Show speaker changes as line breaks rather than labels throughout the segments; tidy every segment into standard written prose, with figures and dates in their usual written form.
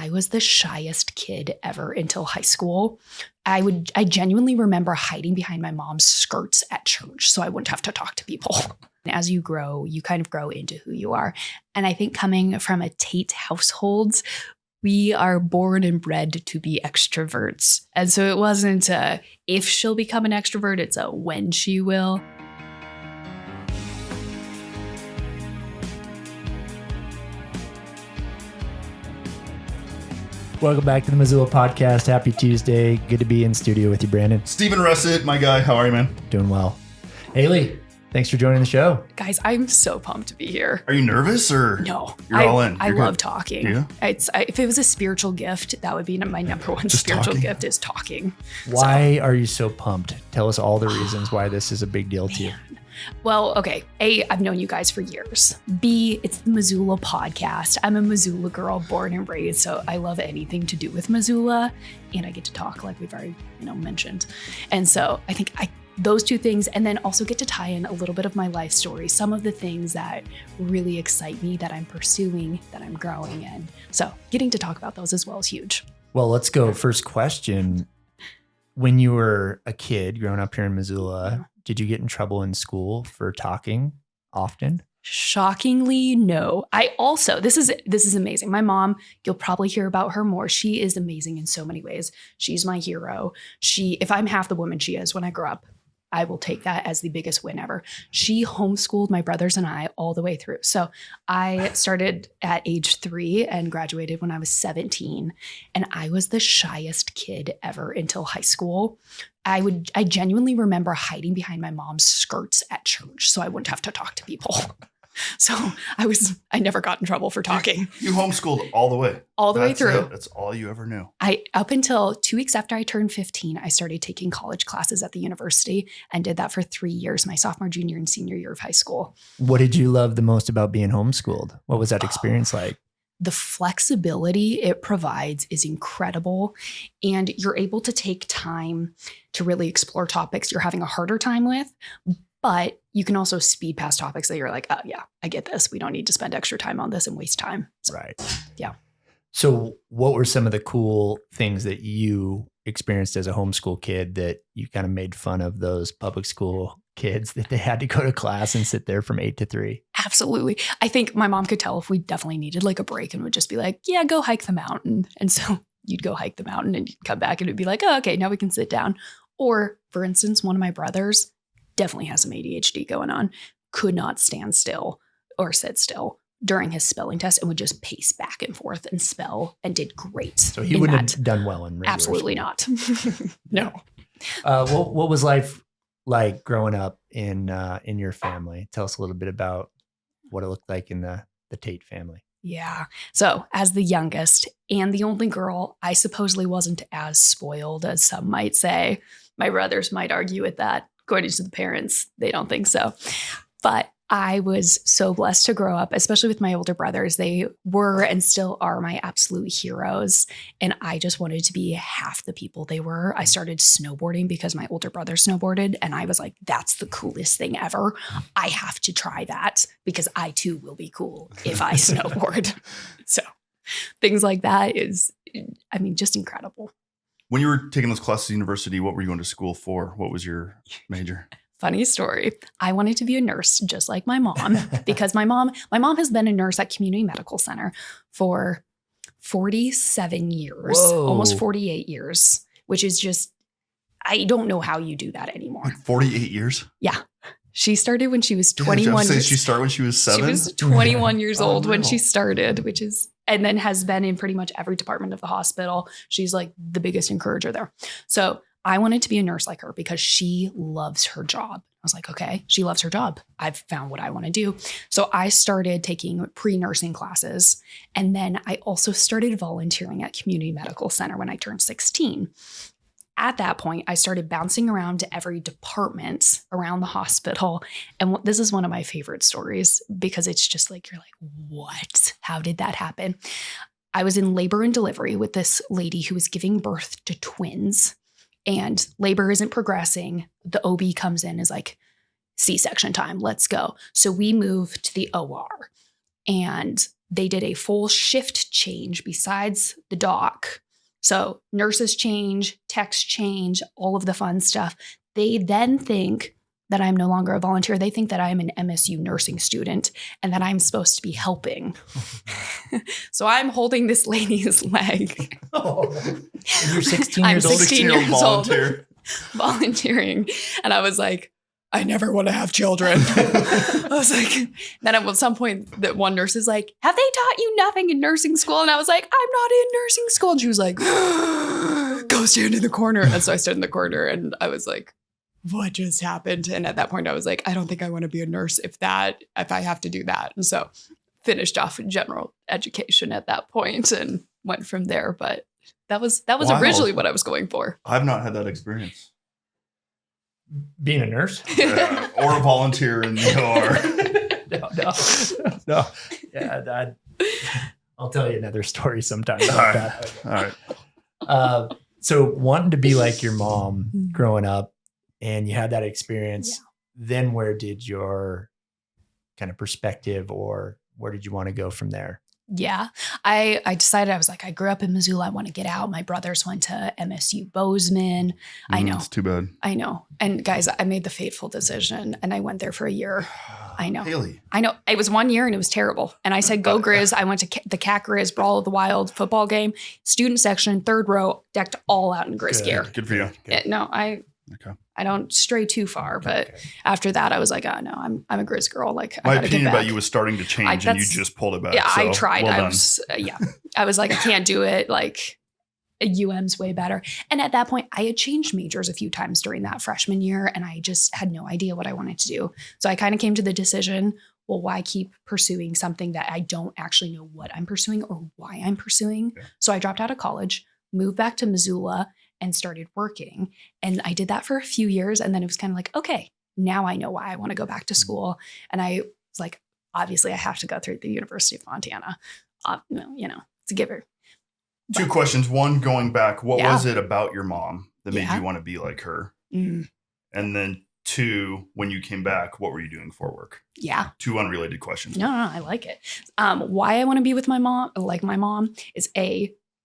I was the shyest kid ever until high school. I genuinely remember hiding behind my mom's skirts at church so I wouldn't have to talk to people. As you grow, you kind of grow into who you are. And I think coming from a Tate household, we are born and bred to be extroverts. And so it wasn't a if she'll become an extrovert, it's a when she will.
Welcome back to the Missoula podcast. Happy Tuesday. Good to be in studio with you, Brandon.
Stephen Russett, my guy. How are you, man?
Doing well. Haley, thanks for joining the show.
Guys, I'm so pumped to be here.
Are you nervous or?
No.
You're all in.
I love talking.
Yeah?
If it was a spiritual gift, that would be my number one
Just
spiritual
talking?
gift is talking.
Why are you so pumped? Tell us all the reasons why this is a big deal to you.
Well, okay. A, I've known you guys for years. B, it's the Missoula podcast. I'm a Missoula girl, born and raised, so I love anything to do with Missoula, and I get to talk like we've already, mentioned. And so I think those two things, and then also get to tie in a little bit of my life story, some of the things that really excite me, that I'm pursuing, that I'm growing in. So getting to talk about those as well is huge.
Well, let's go. First question. When you were a kid growing up here in Missoula, did you get in trouble in school for talking often?
Shockingly, no. I also, this is amazing. My mom, you'll probably hear about her more. She is amazing in so many ways. She's my hero. If I'm half the woman she is when I grow up, I will take that as the biggest win ever. She homeschooled my brothers and I all the way through. So I started at age 3 and graduated when I was 17. And I was the shyest kid ever until high school. I genuinely remember hiding behind my mom's skirts at church so I wouldn't have to talk to people. So I never got in trouble for talking.
You homeschooled all the way.
All the way through.
It. That's all you ever knew.
Up until 2 weeks after I turned 15, I started taking college classes at the university and did that for 3 years, my sophomore, junior, and senior year of high school.
What did you love the most about being homeschooled? What was that experience like?
The flexibility it provides is incredible. And you're able to take time to really explore topics you're having a harder time with. But you can also speed past topics that you're like, oh, yeah, I get this. We don't need to spend extra time on this and waste time. So,
right.
Yeah.
So what were some of the cool things that you experienced as a homeschool kid that you kind of made fun of those public school kids that they had to go to class and sit there from 8 to 3?
Absolutely. I think my mom could tell if we definitely needed like a break and would just be like, yeah, go hike the mountain. And so you'd go hike the mountain and you'd come back and it'd be like, oh, okay, now we can sit down. Or for instance, one of my brothers definitely has some ADHD going on, could not stand still or sit still during his spelling test and would just pace back and forth and spell and did great.
So he wouldn't have done well in regular
Absolutely
school.
Not. No.
What was life like growing up in your family? Tell us a little bit about what it looked like in the Tate family.
Yeah. So as the youngest and the only girl, I supposedly wasn't as spoiled as some might say. My brothers might argue with that. According to the parents, they don't think so. But I was so blessed to grow up, especially with my older brothers. They were and still are my absolute heroes. And I just wanted to be half the people they were. I started snowboarding because my older brother snowboarded. And I was like, that's the coolest thing ever. I have to try that because I too will be cool if I snowboard. So things like that is, just incredible.
When you were taking those classes at university, what were you going to school for? What was your major?
Funny story. I wanted to be a nurse just like my mom because my mom has been a nurse at Community Medical Center for 47 years,
Whoa.
Almost 48 years, which is just, I don't know how you do that anymore.
Like 48 years?
Yeah. She started when she was 21.
Did she start when she was 7?
She was 21 years old when
no.
she started, and then has been in pretty much every department of the hospital. She's like the biggest encourager there. So I wanted to be a nurse like her because she loves her job. I was like, okay, she loves her job. I've found what I want to do. So I started taking pre-nursing classes. And then I also started volunteering at Community Medical Center when I turned 16. At that point, I started bouncing around to every department around the hospital. And this is one of my favorite stories because it's just like, you're like, what? How did that happen? I was in labor and delivery with this lady who was giving birth to twins. And labor isn't progressing. The OB comes in, is like, C-section time, let's go. So we move to the OR. And they did a full shift change besides the doc. So nurses change, techs change, all of the fun stuff. They then think that I'm no longer a volunteer. They think that I'm an MSU nursing student and that I'm supposed to be helping. So I'm holding this lady's leg.
Oh, you're 16
I'm
years old.
16 years old.
volunteer.
Volunteering. And I was like, I never want to have children. I was like, then at some point that one nurse is like, have they taught you nothing in nursing school? And I was like, I'm not in nursing school. And she was like, go stand in the corner. And so I stood in the corner and I was like, what just happened? And at that point I was like, I don't think I want to be a nurse if I have to do that. And so finished off in general education at that point and went from there. But that was
Wow.
originally what I was going for.
I've not had that experience.
Being a nurse?
Or a volunteer in the OR.
No. Yeah, I'll tell you another story sometime
All
about
right.
that.
All right.
So wanting to be like your mom growing up, and you had that experience, then where did your kind of perspective, or where did you want to go from there?
Yeah, I decided, I was like, I grew up in Missoula. I want to get out. My brothers went to MSU Bozeman. I know.
It's too bad.
I know. And guys, I made the fateful decision and I went there for a year. I know.
Haley.
I know. It was 1 year and it was terrible. And I said, go Grizz. I went to the Cat Grizz Brawl of the Wild football game, student section, third row, decked all out in Grizz gear.
Good for you.
No, I don't stray too far, but after that, I was like, oh no, I'm a Grizz girl. Like,
My
I gotta
opinion
get back.
about you was starting to change, and you just pulled it back.
Yeah,
so,
I tried.
Well
I
done.
was, I was like, I can't do it. Like, UM's way better. And at that point, I had changed majors a few times during that freshman year, and I just had no idea what I wanted to do. So I kind of came to the decision, well, why keep pursuing something that I don't actually know what I'm pursuing or why I'm pursuing?
Yeah.
So I dropped out of college, moved back to Missoula, and started working. And I did that for a few years. And then it was kind of like, okay, now I know why I want to go back to school. And I was like, obviously I have to go through the University of Montana. It's a giver.
Two questions. One, going back, what
Yeah.
was it about your mom that made
Yeah.
you want to be like her?
Mm,
And then two, when you came back, what were you doing for work?
yeah.
Two unrelated questions.
No, I like it. Why I want to be with my mom, like my mom, is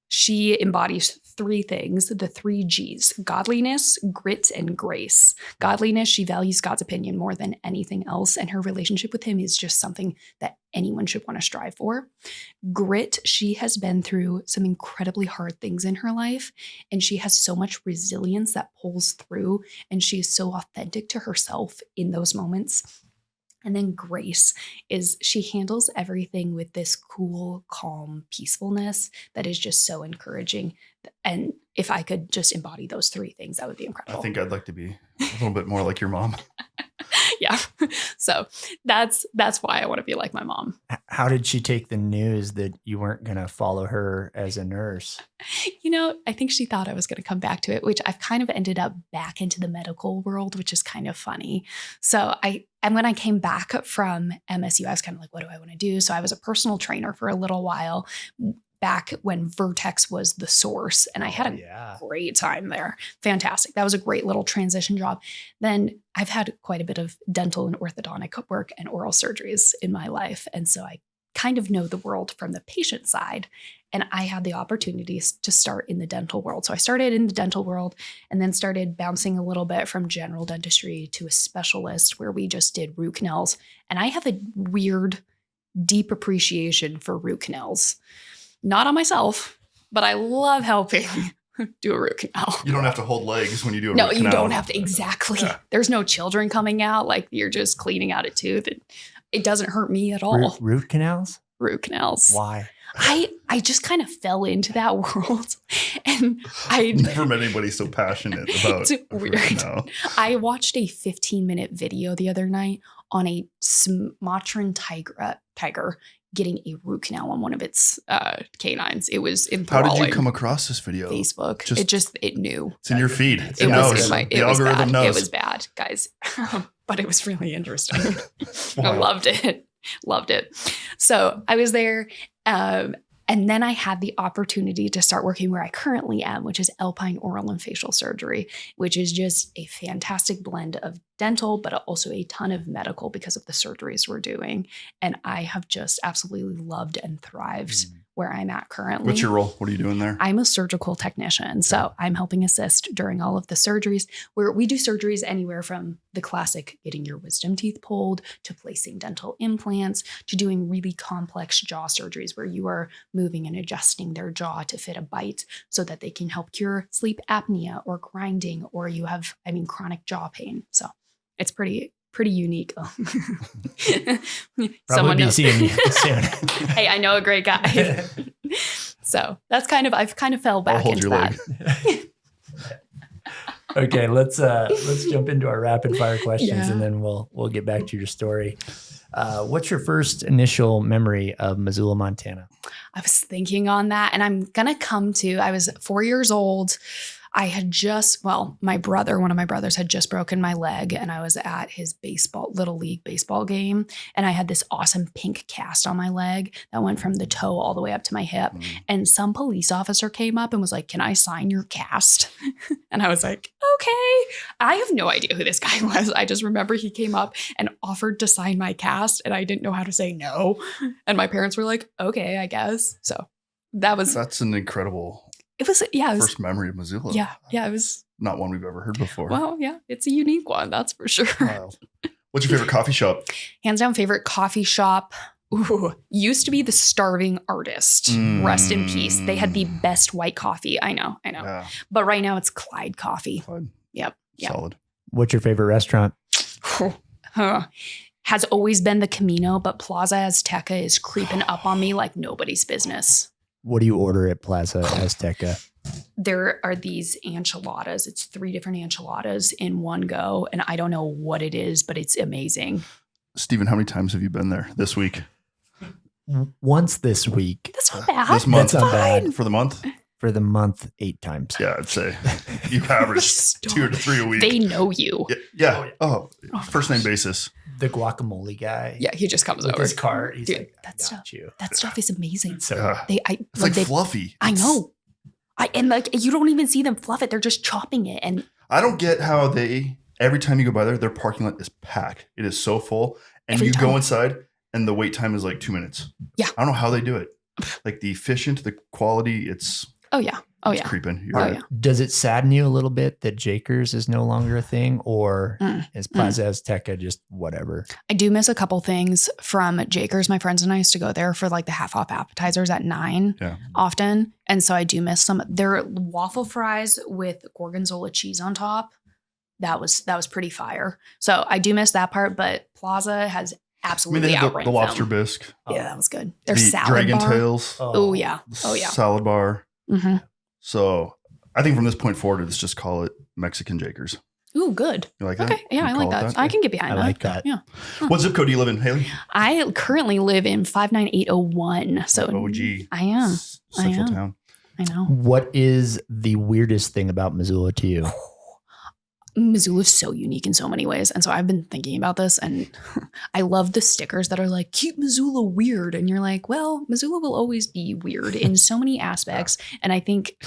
she embodies three things, the three G's: godliness, grit, and grace. Godliness, she values God's opinion more than anything else, and her relationship with him is just something that anyone should want to strive for. Grit, she has been through some incredibly hard things in her life, and she has so much resilience that pulls through, and she is so authentic to herself in those moments. And then grace is she handles everything with this cool, calm peacefulness that is just so encouraging. And if I could just embody those three things, that would be incredible.
I think I'd like to be a little bit more like your mom.
Yeah. So that's why I want to be like my mom.
How did she take the news that you weren't going to follow her as a nurse?
I think she thought I was going to come back to it, which I've kind of ended up back into the medical world, which is kind of funny. So when I came back from MSU, I was kind of like, what do I want to do? So I was a personal trainer for a little while back when Vertex was the source. And I had a great time there. Fantastic. That was a great little transition job. Then I've had quite a bit of dental and orthodontic work and oral surgeries in my life. And so I kind of know the world from the patient side. And I had the opportunities to start in the dental world. So I started in the dental world and then started bouncing a little bit from general dentistry to a specialist where we just did root canals. And I have a weird, deep appreciation for root canals. Not on myself, but I love helping do a root canal.
You don't have to hold legs when you do a
No,
root
you
canal.
don't have to. Exactly.
Yeah.
There's no children coming out. Like you're just cleaning out a tooth. It doesn't hurt me at all.
Root canals?
Root canals.
Why?
I just kind of fell into that world. And I
Never met anybody so passionate about
It's
a root
weird.
canal.
I watched a 15-minute video the other night on a Sumatran tiger getting a root canal on one of its canines. It was
How
enthralling.
did you come across this video?
Facebook. It knew.
It's in your feed. It
It
knows.
was
The algorithm
bad.
knows.
It was bad, guys. But it was really interesting. I
Wow.
loved it. Loved it. So I was there. And then I had the opportunity to start working where I currently am, which is Alpine Oral and Facial Surgery, which is just a fantastic blend of dental, but also a ton of medical because of the surgeries we're doing. And I have just absolutely loved and thrived where I'm at currently.
What's your role? What are you doing there?
I'm a surgical technician. So I'm helping assist during all of the surgeries, where we do surgeries anywhere from the classic getting your wisdom teeth pulled to placing dental implants to doing really complex jaw surgeries where you are moving and adjusting their jaw to fit a bite so that they can help cure sleep apnea or grinding, or you have, chronic jaw pain. So it's pretty unique.
Probably be seeing you soon.
Hey, I know a great guy. So that's I've kind of fell back into that.
Okay, let's jump into our rapid fire questions and then we'll get back to your story. What's your first initial memory of Missoula, Montana?
I was thinking on that, and I'm going to come to, I was 4 years old. I had one of my brothers had just broken my leg, and I was at his little league baseball game. And I had this awesome pink cast on my leg that went from the toe all the way up to my hip. And some police officer came up and was like, "Can I sign your cast?" And I was like, "Okay." I have no idea who this guy was. I just remember he came up and offered to sign my cast, and I didn't know how to say no. And my parents were like, "Okay, I guess." So that's
an incredible first memory of Missoula.
Yeah, it was
not one we've ever heard before.
Well, yeah, it's a unique one, that's for sure.
Wow. What's your favorite coffee shop?
Hands down favorite coffee shop. Used to be the Starving Artist. Rest in peace. They had the best white coffee. I know. Yeah. But right now it's Clyde Coffee.
Clyde.
Yep.
Solid.
What's your favorite restaurant?
Has always been the Camino, but Plaza Azteca is creeping up on me like nobody's business.
What do you order at Plaza Azteca?
There are these enchiladas. It's 3 different enchiladas in one go. And I don't know what it is, but it's amazing.
Steven, how many times have you been there this week?
Once this week.
That's not bad.
This month.
That's not bad.
For the month?
For the month, 8 times.
Yeah, I'd say you average 2 to 3 a week.
They know you.
Yeah. Oh, first name basis.
The guacamole guy.
Yeah, he just comes
with
over
his cart. He's like,
that stuff is amazing.
So
it's like fluffy.
I know. You don't even see them fluff it. They're just chopping it. And
I don't get how every time you go by there, their parking lot is packed. It is so full. And you go inside and the wait time is like 2 minutes.
Yeah.
I don't know how they do it. Like the quality, it's creeping.
Does it sadden you a little bit that Jakers is no longer a thing, or is Plaza Azteca just whatever?
I do miss a couple things from Jakers. My friends and I used to go there for like the half off appetizers at 9 often. And so I do miss some. Their waffle fries with gorgonzola cheese on top. That was pretty fire. So I do miss that part, but Plaza has absolutely outranked
the lobster bisque.
Yeah, that was good. Their
the
salad
dragon
bar.
Tails.
Oh yeah.
Salad bar.
Mm-hmm.
So I think from this point forward, let's just call it Mexican Jakers.
Ooh, good.
You like that?
Okay. Yeah, I like that. I can get behind that.
I like that.
Yeah.
What zip code do you live in, Haley?
I currently live in 59801. So
OG.
I am.
Central town.
I know.
What is the weirdest thing about Missoula to you?
Missoula is so unique in so many ways. And so I've been thinking about this, and I love the stickers that are like, keep Missoula weird. And you're like, well, Missoula will always be weird in so many aspects. And I think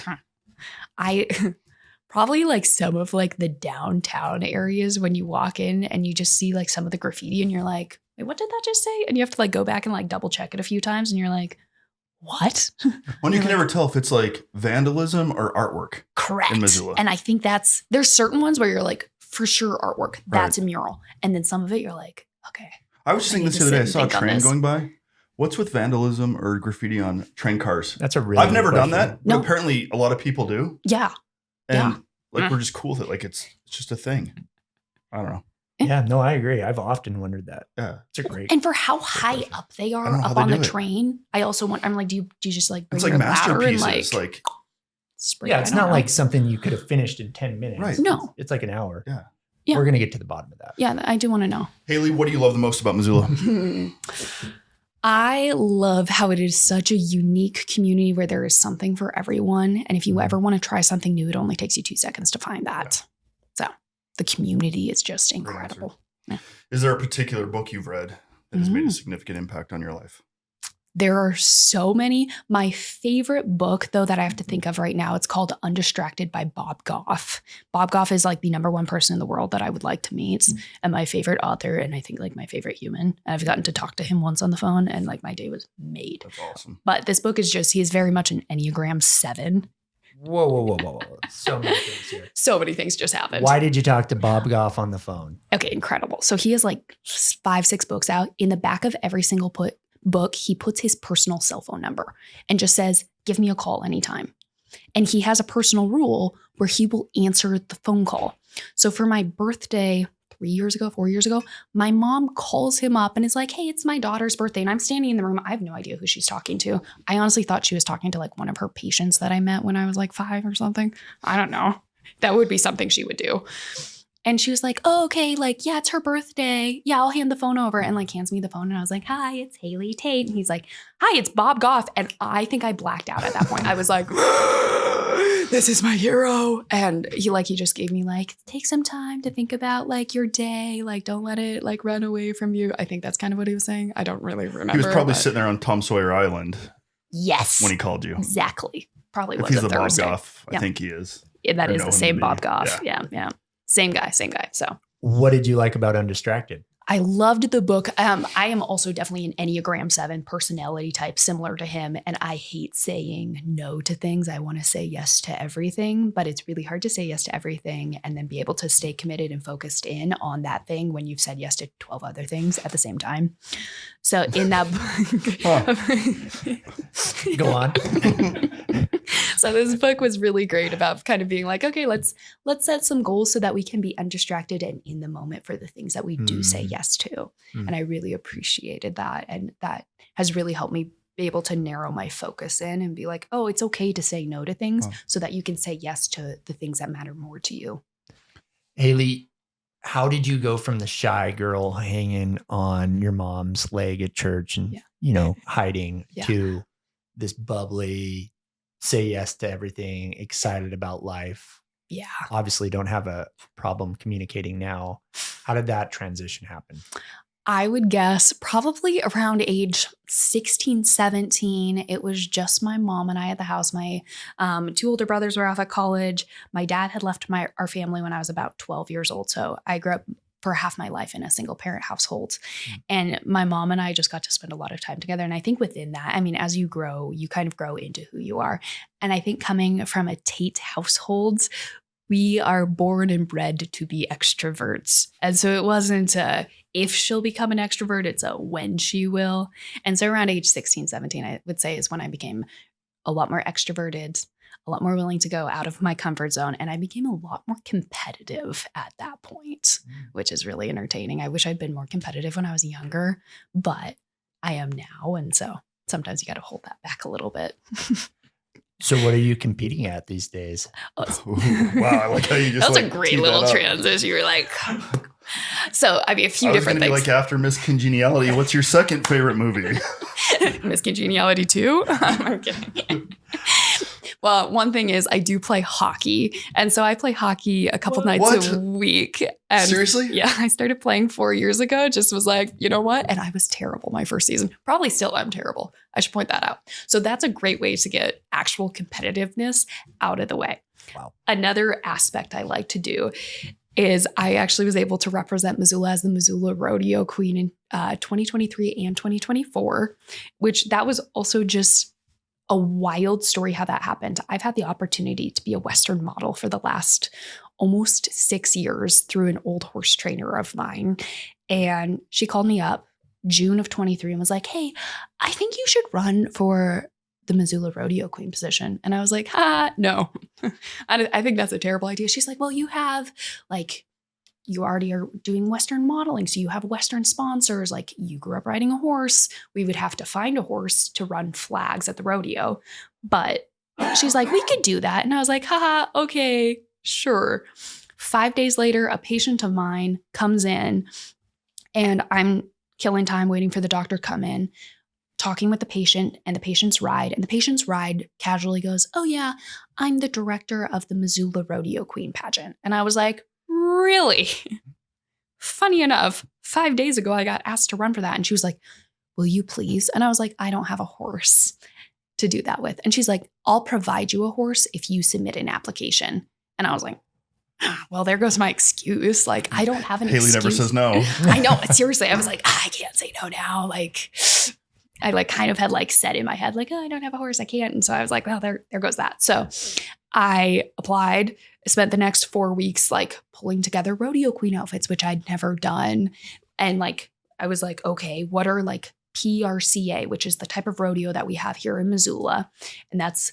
I probably like some of like the downtown areas when you walk in and you just see like some of the graffiti and you're like, wait, what did that just say? And you have to like go back and like double check it a few times. And you're like, what?
Well, you can never tell if it's like vandalism or artwork.
Correct.
In Missoula.
And I think there's certain ones where you're like, for sure artwork, that's a mural. And then some of it you're like, okay.
I was just thinking this the other day, I saw a train going by. What's with vandalism or graffiti on train cars?
That's a really
I've never done that,
No.
but apparently a lot of people do.
Yeah.
And we're just cool with it. Like it's just a thing. I don't know.
Yeah, no, I agree. I've often wondered that.
Yeah.
It's a great.
And for how high up they are up on the train, I also want, I'm like, do you just like bring
it's like
your ladder and
like
spray?
Yeah, it's not like something you could have finished in 10 minutes.
Right.
No.
It's like an hour.
Yeah.
We're going to get to the bottom of that.
Yeah, I do want to know.
Haley, what do you love the most about Missoula?
I love how it is such a unique community where there is something for everyone. And if you ever want to try something new, it only takes you 2 seconds to find that. So the community is just incredible. Yeah.
Is there a particular book you've read that has made a significant impact on your life?
There are so many. My favorite book, though, that I have to think of right now, it's called Undistracted by Bob Goff. Bob Goff is like the number one person in the world that I would like to meet, and my favorite author, and I think like my favorite human. I've gotten to talk to him once on the phone, and like my day was made.
That's awesome.
But this book is just, he is very much an Enneagram 7.
Whoa. So many things here.
So many things just happened.
Why did you talk to Bob Goff on the phone?
Okay, incredible. So he has like 5-6 books out. In the back of every single book, he puts his personal cell phone number and just says, give me a call anytime. And he has a personal rule where he will answer the phone call. So for my birthday 4 years ago, my mom calls him up and is like, hey, it's my daughter's birthday. And I'm standing in the room. I have no idea who she's talking to. I honestly thought she was talking to like one of her patients that I met when I was like 5 or something. I don't know. That would be something she would do. And she was like, oh, okay, like, yeah, it's her birthday. Yeah, I'll hand the phone over. And like hands me the phone. And I was like, hi, it's Haley Tate. And he's like, hi, it's Bob Goff. And I think I blacked out at that point. I was like, this is my hero. And he just gave me like, take some time to think about like your day. Like, don't let it like run away from you. I think that's kind of what he was saying. I don't really remember.
He was probably sitting there on Tom Sawyer Island.
Yes.
When he called you.
Exactly. Probably
if
was
he's
a
the
Thursday.
Bob Goff,
Yeah.
I think he is.
Yeah, that
Or
is
know
the
him
same
to be.
Bob Goff. Yeah. Same guy. So
What did you like about Undistracted?
I loved the book. I am also definitely an Enneagram 7 personality type, similar to him. And I hate saying no to things. I want to say yes to everything, but it's really hard to say yes to everything and then be able to stay committed and focused in on that thing when you've said yes to 12 other things at the same time. So in that book,
Go on.
So this book was really great about kind of being like, okay, let's set some goals so that we can be undistracted and in the moment for the things that we do say yes to. And I really appreciated that. And that has really helped me be able to narrow my focus in and be like, oh, it's okay to say no to things so that you can say yes to the things that matter more to you.
Haley, how did you go from the shy girl hanging on your mom's leg at church and, hiding to this bubbly, say yes to everything, excited about life?
Yeah.
Obviously don't have a problem communicating now. How did that transition happen?
I would guess probably around age 16, 17, it was just my mom and I at the house. My 2 older brothers were off at college. My dad had left our family when I was about 12 years old. So I grew up for half my life in a single parent household. And my mom and I just got to spend a lot of time together. And I think within that, I mean, as you grow, you kind of grow into who you are. And I think coming from a Tate household, we are born and bred to be extroverts. And so it wasn't if she'll become an extrovert, it's a when she will. And so around age 16, 17, I would say is when I became a lot more extroverted, a lot more willing to go out of my comfort zone. And I became a lot more competitive at that point, which is really entertaining. I wish I'd been more competitive when I was younger, but I am now. And so sometimes you got to hold that back a little bit.
So what are you competing at these days?
Wow, I like how you just
that was a great little transition. You were like, so I mean, a few different things.
Like after Miss Congeniality, what's your second favorite movie?
Miss Congeniality 2? I'm kidding. Well, one thing is I do play hockey. And so I play hockey a couple nights a week. And
seriously?
Yeah, I started playing 4 years ago. Just was like, you know what? And I was terrible my first season. Probably still am terrible. I should point that out. So that's a great way to get actual competitiveness out of the way.
Wow.
Another aspect I like to do is I actually was able to represent Missoula as the Missoula Rodeo Queen in 2023 and 2024, which that was also just a wild story how that happened. I've had the opportunity to be a Western model for the last almost 6 years through an old horse trainer of mine. And she called me up June of 23 and was like, hey, I think you should run for the Missoula Rodeo Queen position. And I was like, no, I think that's a terrible idea. She's like, well, you have you already are doing Western modeling. So you have Western sponsors. Like you grew up riding a horse. We would have to find a horse to run flags at the rodeo. But she's like, we could do that. And I was like, okay, sure. 5 days later, a patient of mine comes in and I'm killing time waiting for the doctor to come in, talking with the patient and the patient's ride. And the patient's ride casually goes, oh yeah, I'm the director of the Missoula Rodeo Queen pageant. And I was like, really? Funny enough, 5 days ago, I got asked to run for that. And she was like, will you please? And I was like, I don't have a horse to do that with. And she's like, I'll provide you a horse if you submit an application. And I was like, well, there goes my excuse. Like, I don't have an
Haley
excuse.
never says no.
I know. Seriously. I was like, I can't say no now. Like, I like kind of had like said in my head, like, oh, I don't have a horse. I can't. And so I was like, well, there goes that. So I applied, spent the next 4 weeks, like pulling together rodeo queen outfits, which I'd never done. And like, I was like, okay, what are like PRCA, which is the type of rodeo that we have here in Missoula. And that's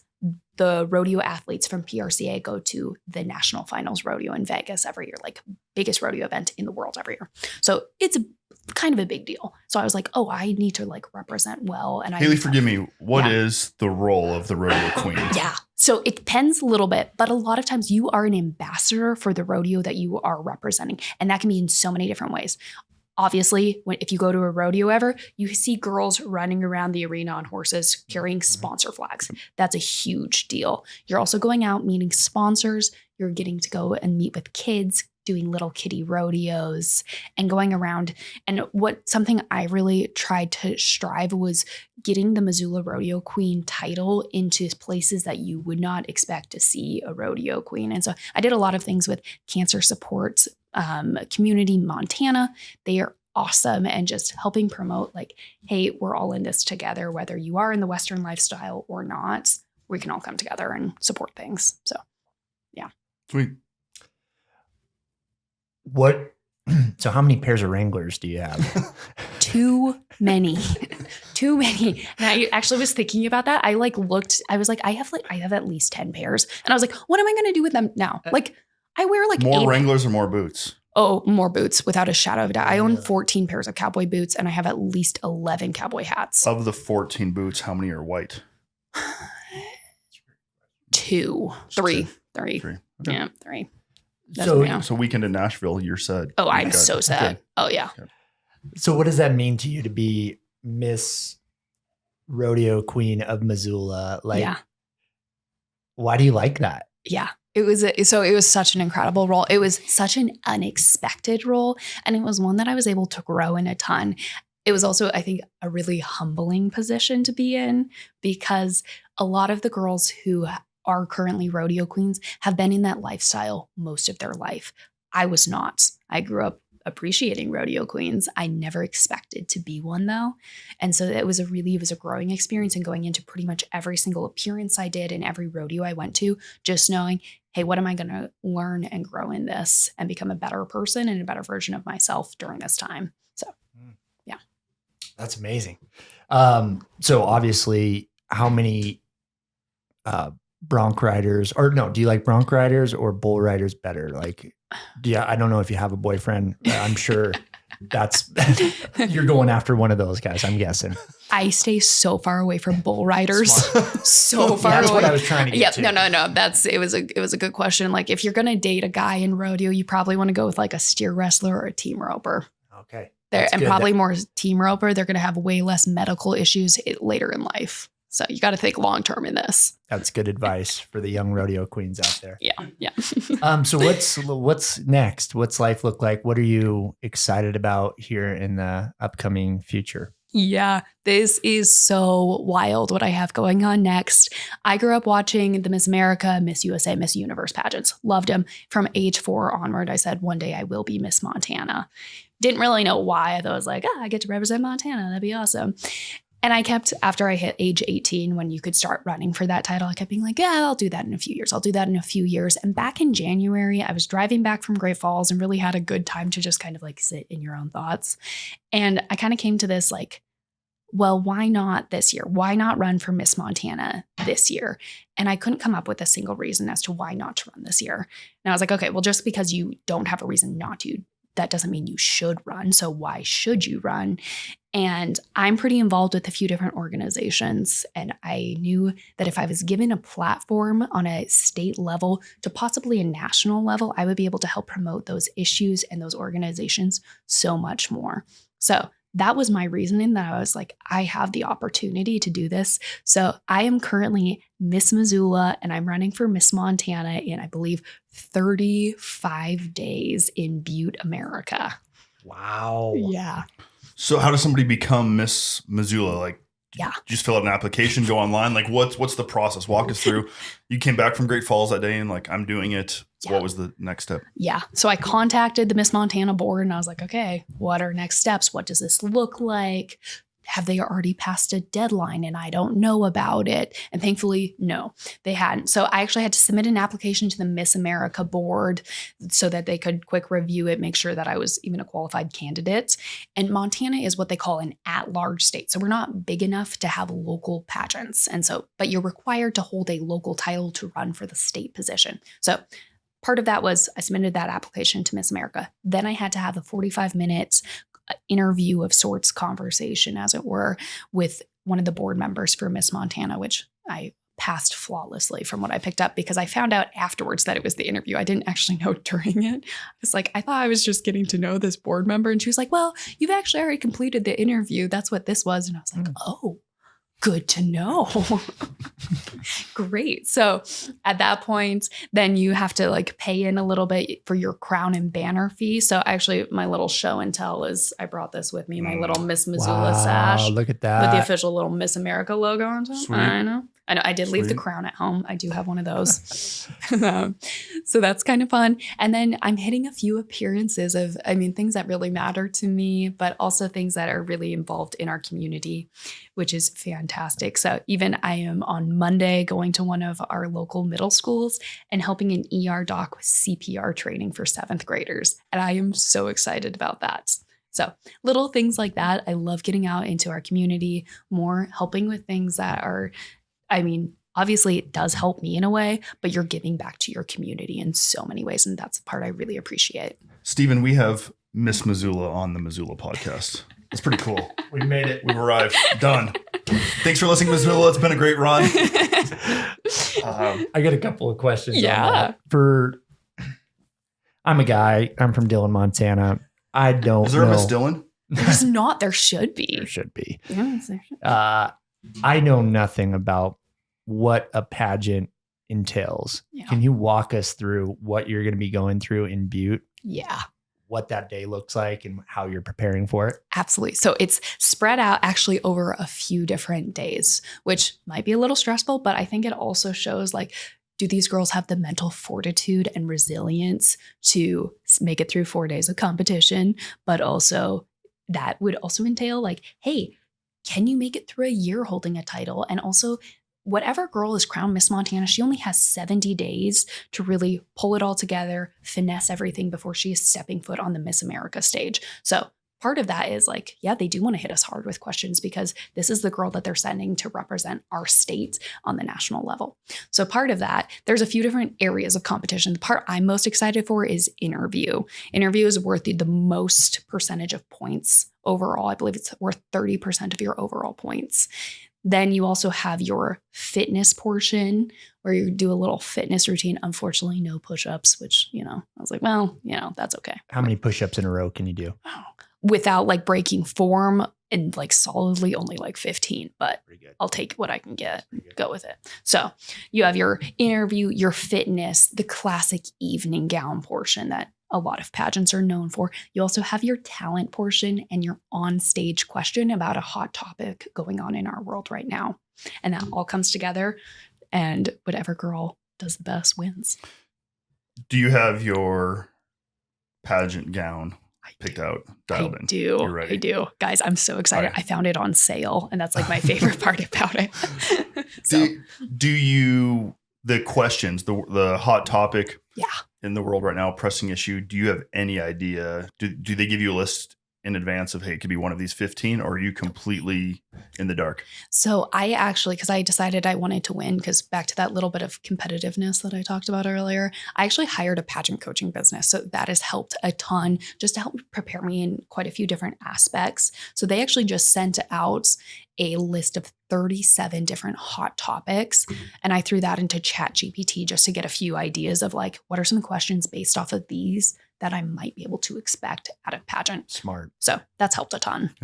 the rodeo athletes from PRCA go to the National Finals Rodeo in Vegas every year, like biggest rodeo event in the world every year. So it's kind of a big deal. So I was like, oh, I need to like represent well. And
Haley, forgive me. What is the role of the rodeo queen?
Yeah. So it depends a little bit, but a lot of times you are an ambassador for the rodeo that you are representing. And that can be in so many different ways. Obviously, if you go to a rodeo ever, you see girls running around the arena on horses carrying sponsor flags. That's a huge deal. You're also going out meeting sponsors. You're getting to go and meet with kids, doing little kiddie rodeos and going around. And something I really tried to strive was getting the Missoula Rodeo Queen title into places that you would not expect to see a rodeo queen. And so I did a lot of things with cancer support, community Montana. They are awesome, and just helping promote like, hey, we're all in this together, whether you are in the Western lifestyle or not, we can all come together and support things. So yeah.
Sweet.
So how many pairs of Wranglers do you have?
Too many. And I actually was thinking about that. I like looked, I was like, I have at least 10 pairs. And I was like, what am I going to do with them now? Like I wear like
more Wranglers or more boots?
Oh, more boots without a shadow of a doubt. I own 14 pairs of cowboy boots and I have at least 11 cowboy hats.
Of the 14 boots, how many are white?
2, 3.
Okay.
Yeah, 3.
So weekend in Nashville, you're set.
Oh, I'm so sad.
Okay.
Oh, yeah.
Okay.
So what does that mean to you to be Miss Rodeo Queen of Missoula? Like,
yeah.
Why do you like that?
Yeah. It was such an incredible role. It was such an unexpected role. And it was one that I was able to grow in a ton. It was also, I think, a really humbling position to be in, because a lot of the girls who are currently rodeo queens have been in that lifestyle most of their life. I was not. I grew up appreciating rodeo queens. I never expected to be one though. And so it was a growing experience, and going into pretty much every single appearance I did and every rodeo I went to, just knowing, hey, what am I going to learn and grow in this and become a better person and a better version of myself during this time. So, yeah.
That's amazing. So obviously, how many bronc riders, or no, do you like bronc riders or bull riders better? Like, I don't know if you have a boyfriend. I'm sure that's, you're going after one of those guys, I'm guessing.
I stay so far away from bull riders. So far
That's
away.
what I was trying to get to.
No. It was a good question. Like, if you're going to date a guy in rodeo, you probably want to go with like a steer wrestler or a team roper.
Okay.
Probably more team roper. They're going to have way less medical issues later in life. So you got to think long-term in this.
That's good advice for the young rodeo queens out there.
Yeah.
So what's next? What's life look like? What are you excited about here in the upcoming future?
Yeah, this is so wild what I have going on next. I grew up watching the Miss America, Miss USA, Miss Universe pageants. Loved them. From age 4 onward, I said, one day I will be Miss Montana. Didn't really know why. I thought I was like, I get to represent Montana. That'd be awesome. And I kept, after I hit age 18, when you could start running for that title, I kept being like, I'll do that in a few years. And back in January, I was driving back from Great Falls and really had a good time to just kind of like sit in your own thoughts. And I kind of came to this like, well, why not this year? Why not run for Miss Montana this year? And I couldn't come up with a single reason as to why not to run this year. And I was like, okay, well, just because you don't have a reason not to, that doesn't mean you should run. So why should you run? And I'm pretty involved with a few different organizations. And I knew that if I was given a platform on a state level to possibly a national level, I would be able to help promote those issues and those organizations so much more. So that was my reasoning, that I was like, I have the opportunity to do this. So I am currently Miss Missoula, and I'm running for Miss Montana in, I believe, 35 days in Butte, America.
Wow.
Yeah.
So how does somebody become Miss Missoula? Like,
Yeah.
just fill out an application, go online. Like, what's the process? Walk us through. You came back from Great Falls that day and like, I'm doing it.
Yeah.
What was the next step?
Yeah. So I contacted the Miss Montana board and I was like, okay, what are next steps? What does this look like? Have they already passed a deadline and I don't know about it? And thankfully, no, they hadn't. So I actually had to submit an application to the Miss America board so that they could quick review it, make sure that I was even a qualified candidate. And Montana is what they call an at-large state. So we're not big enough to have local pageants. And so, but you're required to hold a local title to run for the state position. So part of that was I submitted that application to Miss America. Then I had to have a 45 minutes interview of sorts, conversation, as it were, with one of the board members for Miss Montana, which I passed flawlessly from what I picked up because I found out afterwards that it was the interview. I didn't actually know during it. I was like, I thought I was just getting to know this board member. And she was like, well, you've actually already completed the interview. That's what this was. And I was like, oh, good to know. Great. So at that point, then you have to like pay in a little bit for your crown and banner fee. So actually my little show and tell is I brought this with me, my little Miss Missoula sash.
Look at that.
With the official little Miss America logo on top.
Sweet.
I know. I did leave the
Sweet.
crown at home. I do have one of those. So that's kind of fun. And then I'm hitting a few appearances of, things that really matter to me, but also things that are really involved in our community, which is fantastic. So even I am on Monday going to one of our local middle schools and helping an ER doc with CPR training for 7th graders. And I am so excited about that. So little things like that. I love getting out into our community more, helping with things that are, obviously it does help me in a way, but you're giving back to your community in so many ways. And that's the part I really appreciate.
Stephen, we have Miss Missoula on the Missoula podcast. It's pretty cool.
We made it.
We've arrived. Done. Thanks for listening, Missoula. It's been a great run.
I got a couple of questions.
Yeah.
I'm a guy. I'm from Dillon, Montana. I don't
Is there
know.
a Miss Dillon?
There's not, there should be.
There should be.
Yes, there should.
I know nothing about what a pageant entails.
Yeah.
Can you walk us through what you're going to be going through in Butte,
Yeah.
what that day looks like, and how you're preparing for it?
Absolutely. So it's spread out actually over a few different days, which might be a little stressful, but I think it also shows like, do these girls have the mental fortitude and resilience to make it through 4 days of competition? But also that would also entail like, hey, can you make it through a year holding a title? And also whatever girl is crowned Miss Montana, she only has 70 days to really pull it all together, finesse everything before she is stepping foot on the Miss America stage. So part of that is like, yeah, they do want to hit us hard with questions because this is the girl that they're sending to represent our state on the national level. So part of that, there's a few different areas of competition. The part I'm most excited for is interview. Interview is worth the most percentage of points overall. I believe it's worth 30% of your overall points. Then you also have your fitness portion where you do a little fitness routine. Unfortunately, no push-ups, which, I was like, well, that's okay.
How many push-ups in a row can you do?
Without like breaking form and like solidly only like 15, but
Pretty good.
I'll take what I can get, go with it. So you have your interview, your fitness, the classic evening gown portion that a lot of pageants are known for. You also have your talent portion and your on-stage question about a hot topic going on in our world right now. And that all comes together and whatever girl does the best wins.
Do you have your pageant gown picked out, dialed in?
You're
ready?
I do. Guys, I'm so excited.
Right.
I found it on sale and that's like my favorite part about it. So,
Do you, the questions, the hot topic
yeah.
in the world right now, pressing issue, do you have any idea? Do they give you a list in advance of, hey, it could be one of these 15, or are you completely in the dark?
So I actually, because I decided I wanted to win, because back to that little bit of competitiveness that I talked about earlier, I actually hired a pageant coaching business. So that has helped a ton just to help prepare me in quite a few different aspects. So they actually just sent out a list of 37 different hot topics. And I threw that into ChatGPT just to get a few ideas of like, what are some questions based off of these that I might be able to expect at a pageant.
Smart.
So that's helped a ton.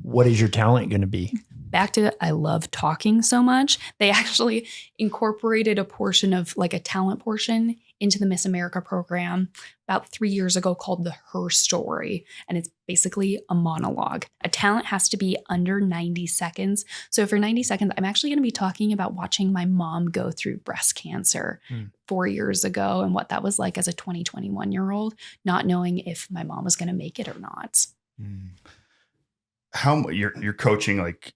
What is your talent going to be?
Back to I love talking so much. They actually incorporated a portion of like a talent portion into the Miss America program about 3 years ago called the Her Story. And it's basically a monologue. A talent has to be under 90 seconds. So for 90 seconds, I'm actually going to be talking about watching my mom go through breast cancer 4 years ago and what that was like as a 21-year-old, not knowing if my mom was going to make it or not.
How you're coaching, like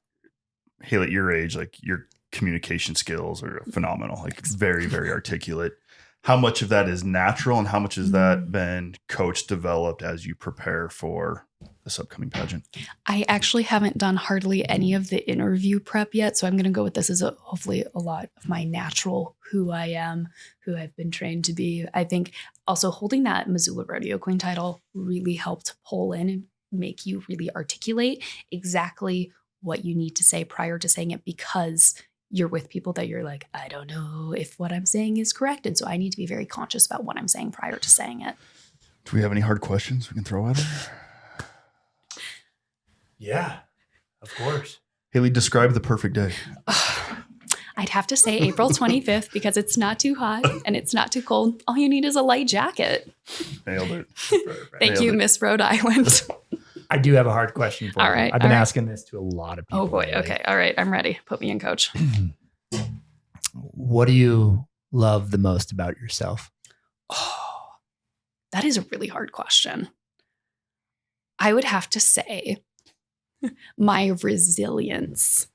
Haley at your age, like your communication skills are phenomenal, like very, very articulate. How much of that is natural and how much has that been coach developed as you prepare for this upcoming pageant?
I actually haven't done hardly any of the interview prep yet. So I'm going to go with this as hopefully a lot of my natural who I am, who I've been trained to be. I think also holding that Missoula Rodeo Queen title really helped pull in and make you really articulate exactly what you need to say prior to saying it, because you're with people that you're like, I don't know if what I'm saying is correct. And so I need to be very conscious about what I'm saying prior to saying it.
Do we have any hard questions we can throw at her?
Yeah, of course.
Haley, describe the perfect day.
I'd have to say April 25th because it's not too hot and it's not too cold. All you need is a light jacket.
Nailed it.
Thank you, Miss Rhode Island.
I do have a hard question for you.
All right.
I've been asking this to a lot of people.
Oh boy.
lately.
Okay. All right. I'm ready. Put me in, coach.
What do you love the most about yourself?
Oh, that is a really hard question. I would have to say my resilience.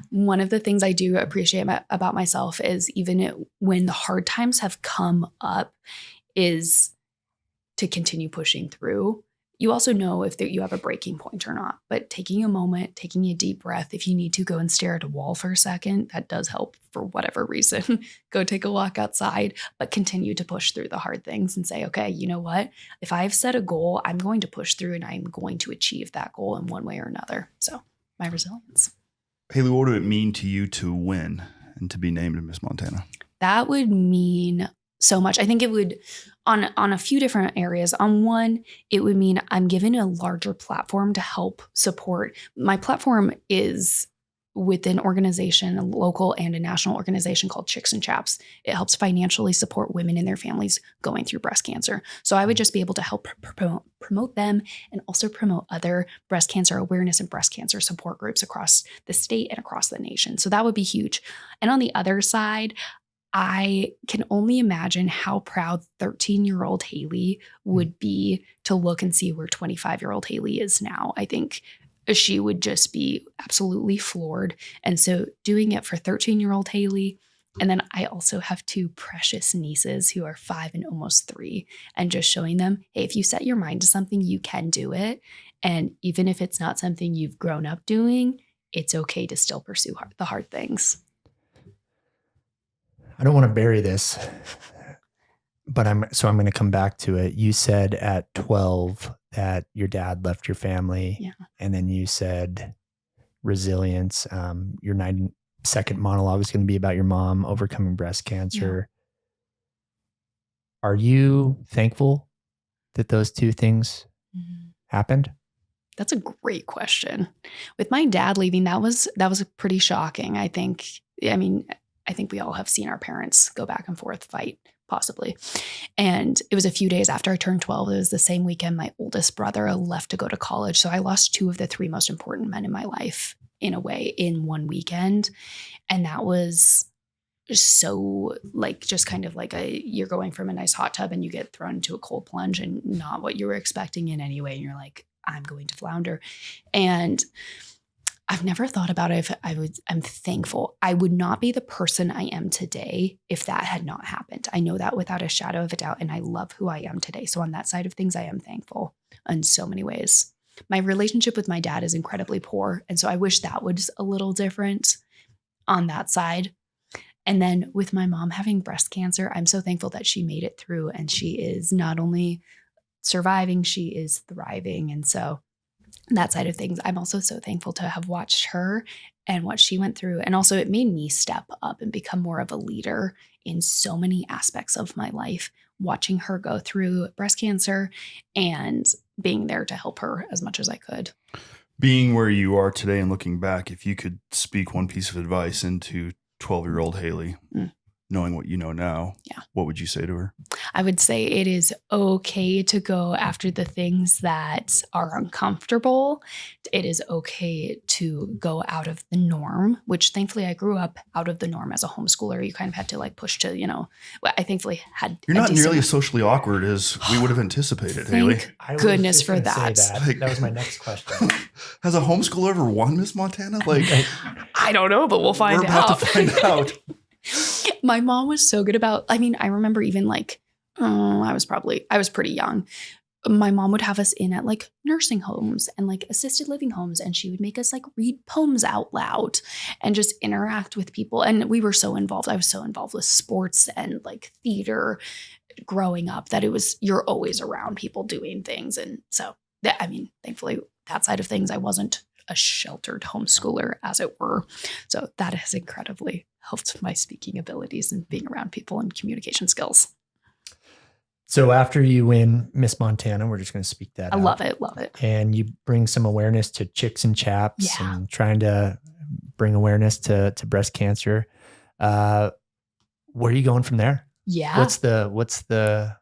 One of the things I do appreciate about myself is even when the hard times have come up is to continue pushing through. You also know if you have a breaking point or not, but taking a moment, taking a deep breath, if you need to go and stare at a wall for a second, that does help for whatever reason. Go take a walk outside, but continue to push through the hard things and say, okay, you know what? If I've set a goal, I'm going to push through and I'm going to achieve that goal in one way or another. So my resilience.
Haley, what would it mean to you to win and to be named Miss Montana?
That would mean so much. I think it would on a few different areas. On one, it would mean I'm given a larger platform to help support. My platform is with an organization, a local and a national organization called Chicks and Chaps. It helps financially support women and their families going through breast cancer. So I would just be able to help promote them and also promote other breast cancer awareness and breast cancer support groups across the state and across the nation. So that would be huge. And on the other side, I can only imagine how proud 13-year-old Haley would be to look and see where 25-year-old Haley is now. I think she would just be absolutely floored. And so doing it for 13-year-old Haley, and then I also have two precious nieces who are 5 and almost 3, and just showing them, hey, if you set your mind to something, you can do it. And even if it's not something you've grown up doing, it's okay to still pursue the hard things.
I don't want to bury this, but I'm going to come back to it. You said at 12 that your dad left your family.
Yeah.
And then you said resilience. Your 9-second monologue was going to be about your mom overcoming breast cancer. Yeah. Are you thankful that those two things happened?
That's a great question. With my dad leaving, that was pretty shocking. I think we all have seen our parents go back and forth, fight, possibly. And it was a few days after I turned 12. It was the same weekend my oldest brother left to go to college. So I lost 2 of the 3 most important men in my life in a way in one weekend. And that was so just kind of like you're going from a nice hot tub and you get thrown into a cold plunge and not what you were expecting in any way. And you're like, I'm going to flounder. And I've never thought about it. I'm thankful. I would not be the person I am today if that had not happened. I know that without a shadow of a doubt, and I love who I am today. So on that side of things, I am thankful in so many ways. My relationship with my dad is incredibly poor, and so I wish that was a little different on that side. And then with my mom having breast cancer, I'm so thankful that she made it through, and she is not only surviving, she is thriving. And so that side of things, I'm also so thankful to have watched her and what she went through. And also it made me step up and become more of a leader in so many aspects of my life, watching her go through breast cancer and being there to help her as much as I could.
Being where you are today and looking back, if you could speak one piece of advice into 12-year-old Haley, knowing what you know now, what would you say to her?
I would say it is okay to go after the things that are uncomfortable. It is okay to go out of the norm, which thankfully I grew up out of the norm as a homeschooler. You kind of had to like push to, I thankfulessly had.
You're not nearly as socially awkward as we would have anticipated, Haley.
Thank goodness for that.
That was my next question.
Has a homeschooler ever won Miss Montana? Like,
I don't know, but we'll find out.
We're about to find out.
My mom was so good about, I remember even like, I was pretty young. My mom would have us in at like nursing homes and like assisted living homes. And she would make us like read poems out loud and just interact with people. And we were so involved. I was so involved with sports and like theater growing up that you're always around people doing things. And so thankfully that side of things, I wasn't a sheltered homeschooler, as it were. So that has incredibly helped my speaking abilities and being around people and communication skills.
So after you win Miss Montana, we're just going to speak that
I
out.
love it.
And you bring some awareness to chicks and chaps and trying to bring awareness to breast cancer. Where are you going from there?
Yeah.
What's the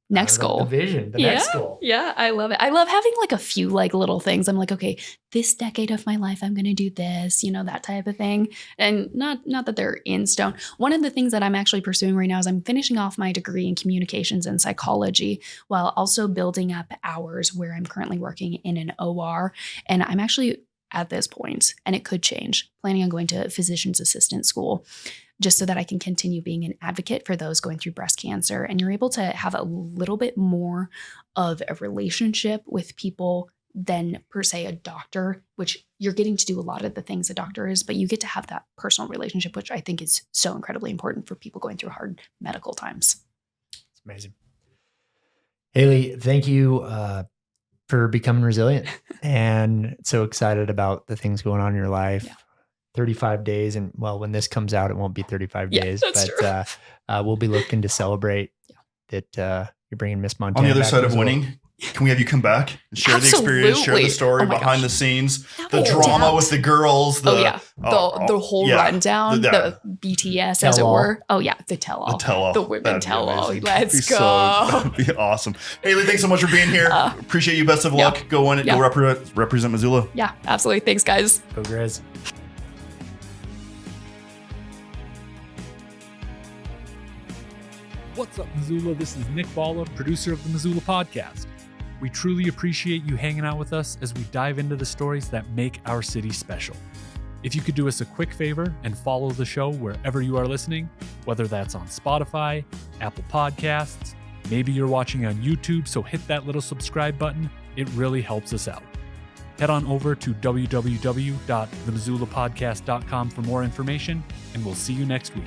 next goal?
The vision, next goal.
Yeah, I love it. I love having like a few like little things. I'm like, okay, this decade of my life, I'm going to do this, that type of thing. And not that they're in stone. One of the things that I'm actually pursuing right now is I'm finishing off my degree in communications and psychology while also building up hours where I'm currently working in an OR. And I'm actually at this point, and it could change, planning on going to physician's assistant school, just so that I can continue being an advocate for those going through breast cancer. And you're able to have a little bit more of a relationship with people than per se a doctor, which you're getting to do a lot of the things a doctor is, but you get to have that personal relationship, which I think is so incredibly important for people going through hard medical times.
It's amazing. Haley, thank you for becoming resilient and so excited about the things going on in your life. Yeah. 35 days. And when this comes out, it won't be 35 days, but we'll be looking to celebrate that you're bringing Miss Montana.
On the other side of winning, can we have you come back and share the experience, share the story behind the scenes, the drama with the girls, the whole
rundown, the BTS, as it were. Oh yeah, the tell-all. The women tell-all. Let's go.
That'd be awesome. Haley, thanks so much for being here. Appreciate you. Best of luck. Go win it. Go represent Missoula.
Yeah, absolutely. Thanks, guys.
Go Grizz.
What's up, Missoula? This is Nick Balla, producer of the Missoula podcast. We truly appreciate you hanging out with us as we dive into the stories that make our city special. If you could do us a quick favor and follow the show wherever you are listening, whether that's on Spotify, Apple Podcasts, maybe you're watching on YouTube, so hit that little subscribe button. It really helps us out. Head on over to www.themissoulapodcast.com for more information, and we'll see you next week.